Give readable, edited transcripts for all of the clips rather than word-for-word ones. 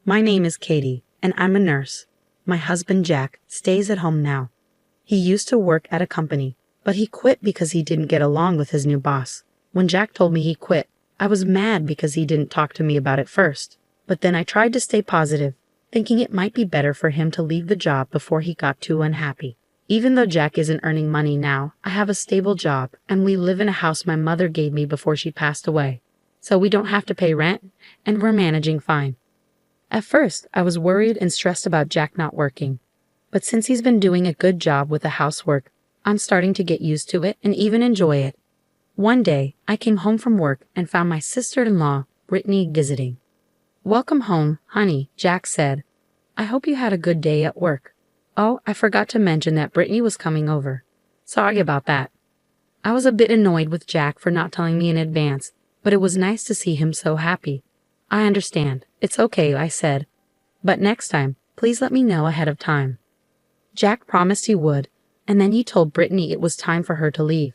My name is Katie, and I'm a nurse. My husband Jack stays at home now. He used to work at a company, but he quit because he didn't get along with his new boss. When Jack told me he quit, I was mad because he didn't talk to me about it first. But then I tried to stay positive, thinking it might be better for him to leave the job before he got too unhappy. Even though Jack isn't earning money now, I have a stable job, and we live in a house my mother gave me before she passed away. So we don't have to pay rent, and we're managing fine. At first, I was worried and stressed about Jack not working. But since he's been doing a good job with the housework, I'm starting to get used to it and even enjoy it. One day, I came home from work and found my sister-in-law, Brittany, visiting. "Welcome home, honey," Jack said. "I hope you had a good day at work. Oh, I forgot to mention that Brittany was coming over. Sorry about that." I was a bit annoyed with Jack for not telling me in advance, but it was nice to see him so happy. "I understand. It's okay," I said. "But next time, please let me know ahead of time." Jack promised he would, and then he told Brittany it was time for her to leave.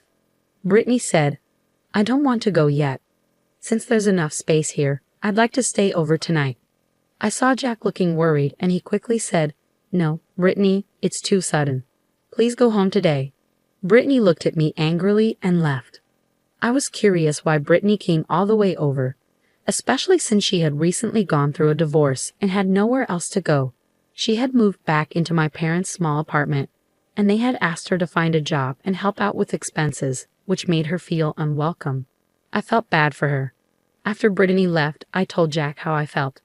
Brittany said, "I don't want to go yet. Since there's enough space here, I'd like to stay over tonight." I saw Jack looking worried, and he quickly said, "No, Brittany, it's too sudden. Please go home today." Brittany looked at me angrily and left. I was curious why Brittany came all the way over, especially since she had recently gone through a divorce and had nowhere else to go. She had moved back into my parents' small apartment, and they had asked her to find a job and help out with expenses, which made her feel unwelcome. I felt bad for her. After Brittany left, I told Jack how I felt.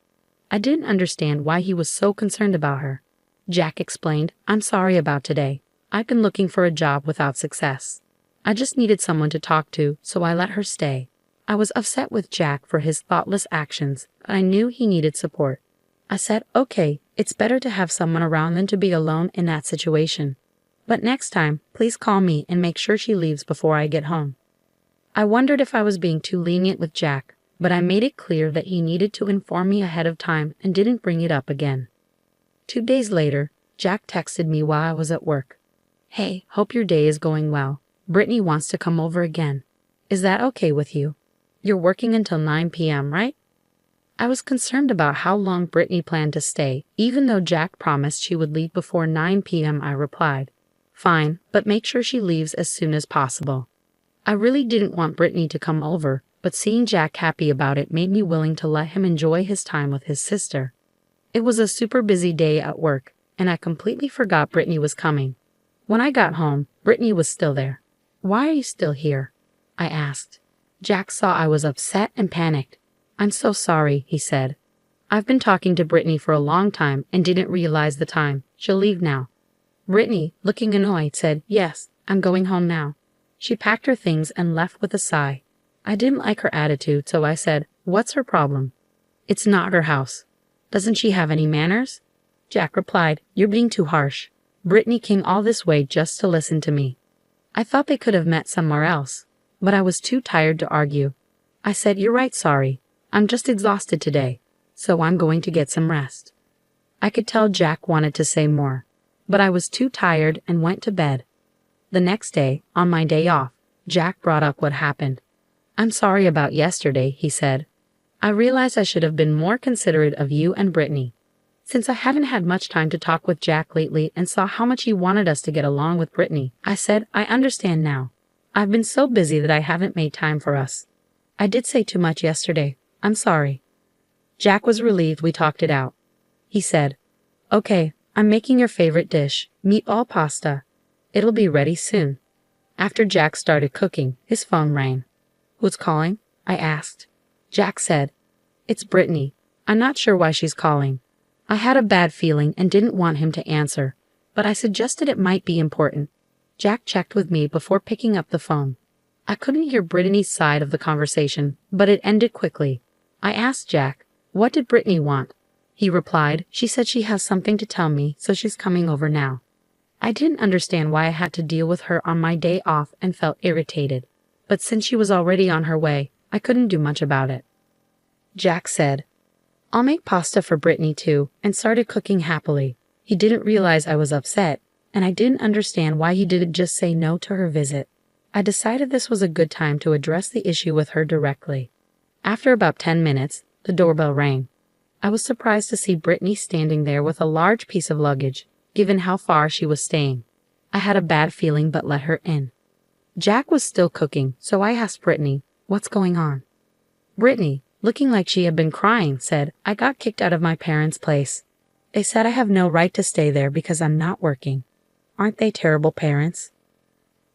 I didn't understand why he was so concerned about her. Jack explained, "I'm sorry about today. I've been looking for a job without success. I just needed someone to talk to, so I let her stay." I was upset with Jack for his thoughtless actions, but I knew he needed support. I said, "Okay, it's better to have someone around than to be alone in that situation. But next time, please call me and make sure she leaves before I get home." I wondered if I was being too lenient with Jack, but I made it clear that he needed to inform me ahead of time and didn't bring it up again. 2 days later, Jack texted me while I was at work. "Hey, hope your day is going well. Brittany wants to come over again. Is that okay with you? You're working until 9 p.m., right?" I was concerned about how long Brittany planned to stay. Even though Jack promised she would leave before 9 p.m., I replied, "Fine, but make sure she leaves as soon as possible." I really didn't want Brittany to come over, but seeing Jack happy about it made me willing to let him enjoy his time with his sister. It was a super busy day at work, and I completely forgot Brittany was coming. When I got home, Brittany was still there. "Why are you still here?" I asked. Jack saw I was upset and panicked. "I'm so sorry," he said. "I've been talking to Brittany for a long time and didn't realize the time. She'll leave now." Brittany, looking annoyed, said, "Yes, I'm going home now." She packed her things and left with a sigh. I didn't like her attitude, so I said, "What's her problem?" "It's not her house. Doesn't she have any manners?" Jack replied, "You're being too harsh. Brittany came all this way just to listen to me." I thought they could have met somewhere else, but I was too tired to argue. I said, "You're right, sorry. I'm just exhausted today, so I'm going to get some rest." I could tell Jack wanted to say more, but I was too tired and went to bed. The next day, on my day off, Jack brought up what happened. "I'm sorry about yesterday," he said. "I realized I should have been more considerate of you and Brittany." Since I haven't had much time to talk with Jack lately and saw how much he wanted us to get along with Brittany, I said, "I understand now. I've been so busy that I haven't made time for us. I did say too much yesterday. I'm sorry." Jack was relieved we talked it out. He said, "Okay, I'm making your favorite dish, meatball pasta. It'll be ready soon." After Jack started cooking, his phone rang. "Who's calling?" I asked. Jack said, "It's Brittany. I'm not sure why she's calling." I had a bad feeling and didn't want him to answer, but I suggested it might be important. Jack checked with me before picking up the phone. I couldn't hear Brittany's side of the conversation, but it ended quickly. I asked Jack, "What did Brittany want?" He replied, "She said she has something to tell me, so she's coming over now." I didn't understand why I had to deal with her on my day off and felt irritated, but since she was already on her way, I couldn't do much about it. Jack said, "I'll make pasta for Brittany too," and started cooking happily. He didn't realize I was upset, and I didn't understand why he didn't just say no to her visit. I decided this was a good time to address the issue with her directly. After about 10 minutes, the doorbell rang. I was surprised to see Brittany standing there with a large piece of luggage, given how far she was staying. I had a bad feeling but let her in. Jack was still cooking, so I asked Brittany, "What's going on?" Brittany, looking like she had been crying, said, "I got kicked out of my parents' place. They said I have no right to stay there because I'm not working. Aren't they terrible parents?"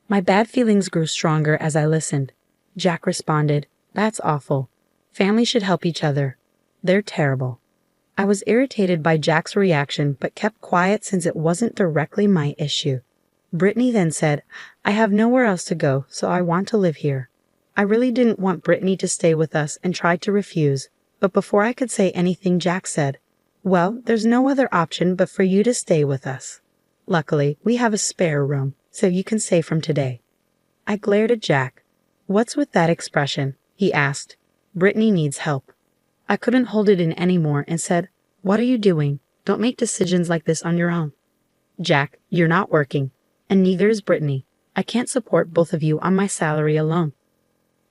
My bad feelings grew stronger as I listened. Jack responded, "That's awful. Families should help each other. They're terrible." I was irritated by Jack's reaction but kept quiet since it wasn't directly my issue. Brittany then said, "I have nowhere else to go, so I want to live here." I really didn't want Brittany to stay with us and tried to refuse, but before I could say anything, Jack said, "Well, there's no other option but for you to stay with us. Luckily, we have a spare room, so you can stay from today." I glared at Jack. "What's with that expression?" he asked. "Brittany needs help." I couldn't hold it in anymore and said, "What are you doing? Don't make decisions like this on your own." "Jack, you're not working, and neither is Brittany. I can't support both of you on my salary alone."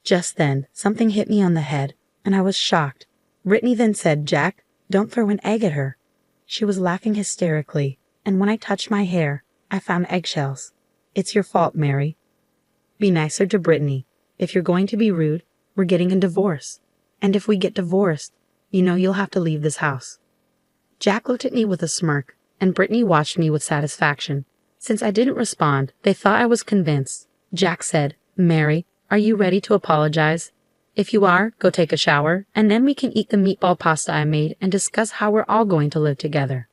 Just then, something hit me on the head, and I was shocked. Brittany then said, "Jack, don't throw an egg at her." She was laughing hysterically, and when I touched my hair, I found eggshells. "It's your fault, Mary. Be nicer to Brittany. If you're going to be rude, we're getting a divorce. And if we get divorced, you'll have to leave this house." Jack looked at me with a smirk, and Brittany watched me with satisfaction. Since I didn't respond, they thought I was convinced. Jack said, "Mary, are you ready to apologize? If you are, go take a shower, and then we can eat the meatball pasta I made and discuss how we're all going to live together."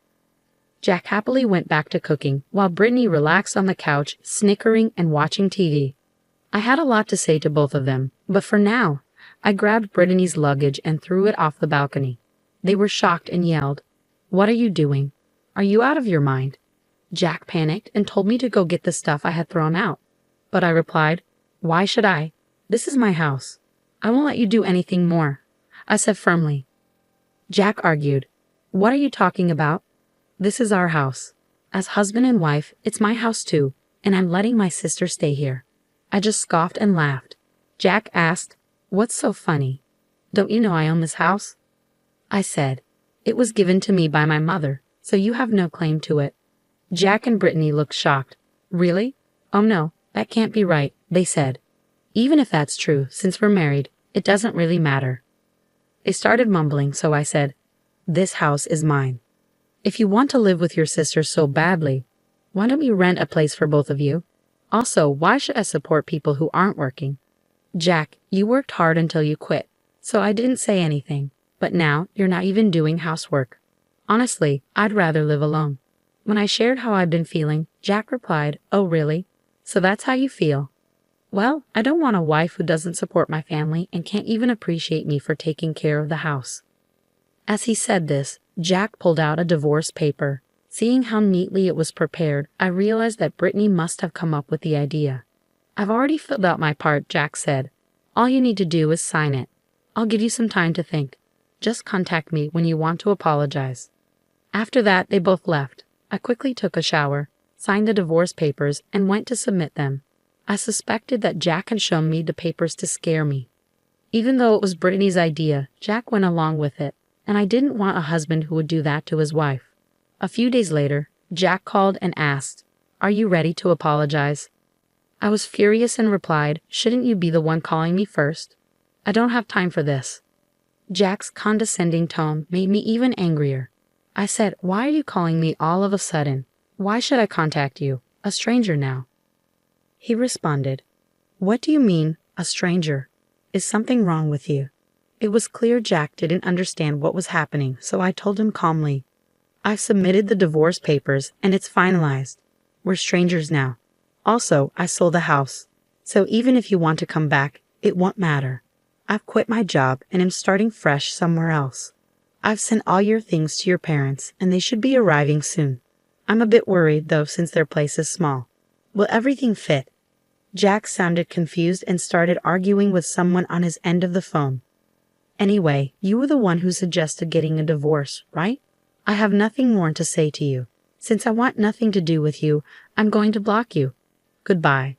Jack happily went back to cooking, while Brittany relaxed on the couch, snickering and watching TV. I had a lot to say to both of them, but for now, I grabbed Brittany's luggage and threw it off the balcony. They were shocked and yelled, "What are you doing? Are you out of your mind?" Jack panicked and told me to go get the stuff I had thrown out. But I replied, "Why should I? This is my house. I won't let you do anything more," I said firmly. Jack argued, "What are you talking about? This is our house. As husband and wife, it's my house too, and I'm letting my sister stay here." I just scoffed and laughed. Jack asked, "What's so funny? Don't you know I own this house?" I said, "It was given to me by my mother, so you have no claim to it." Jack and Brittany looked shocked. "Really? Oh no, that can't be right," they said. "Even if that's true, since we're married, it doesn't really matter." They started mumbling, so I said, "This house is mine. If you want to live with your sister so badly, why don't you rent a place for both of you? Also, why should I support people who aren't working? Jack, you worked hard until you quit, so I didn't say anything, but now you're not even doing housework. Honestly, I'd rather live alone." When I shared how I'd been feeling, Jack replied, "Oh really? So that's how you feel? Well, I don't want a wife who doesn't support my family and can't even appreciate me for taking care of the house." As he said this, Jack pulled out a divorce paper. Seeing how neatly it was prepared, I realized that Brittany must have come up with the idea. "I've already filled out my part," Jack said. "All you need to do is sign it. I'll give you some time to think. Just contact me when you want to apologize." After that, they both left. I quickly took a shower, signed the divorce papers, and went to submit them. I suspected that Jack had shown me the papers to scare me. Even though it was Brittany's idea, Jack went along with it, and I didn't want a husband who would do that to his wife. A few days later, Jack called and asked, "Are you ready to apologize?" I was furious and replied, "Shouldn't you be the one calling me first? I don't have time for this." Jack's condescending tone made me even angrier. I said, "Why are you calling me all of a sudden? Why should I contact you, a stranger now?" He responded, "What do you mean, a stranger? Is something wrong with you?" It was clear Jack didn't understand what was happening, so I told him calmly, "I've submitted the divorce papers and it's finalized. We're strangers now. Also, I sold the house. So even if you want to come back, it won't matter. I've quit my job and am starting fresh somewhere else. I've sent all your things to your parents and they should be arriving soon. I'm a bit worried though since their place is small. Will everything fit?" Jack sounded confused and started arguing with someone on his end of the phone. "Anyway, you were the one who suggested getting a divorce, right? I have nothing more to say to you. Since I want nothing to do with you, I'm going to block you. Goodbye."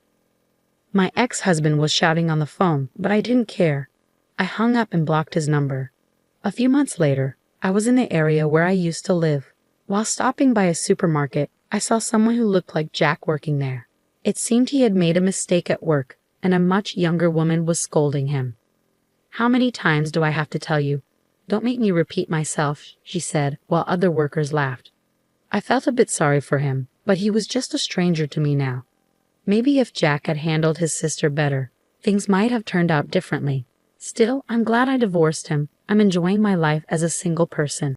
My ex-husband was shouting on the phone, but I didn't care. I hung up and blocked his number. A few months later, I was in the area where I used to live. While stopping by a supermarket, I saw someone who looked like Jack working there. It seemed he had made a mistake at work, and a much younger woman was scolding him. "How many times do I have to tell you? Don't make me repeat myself," she said, while other workers laughed. I felt a bit sorry for him, but he was just a stranger to me now. Maybe if Jack had handled his sister better, things might have turned out differently. Still, I'm glad I divorced him. I'm enjoying my life as a single person.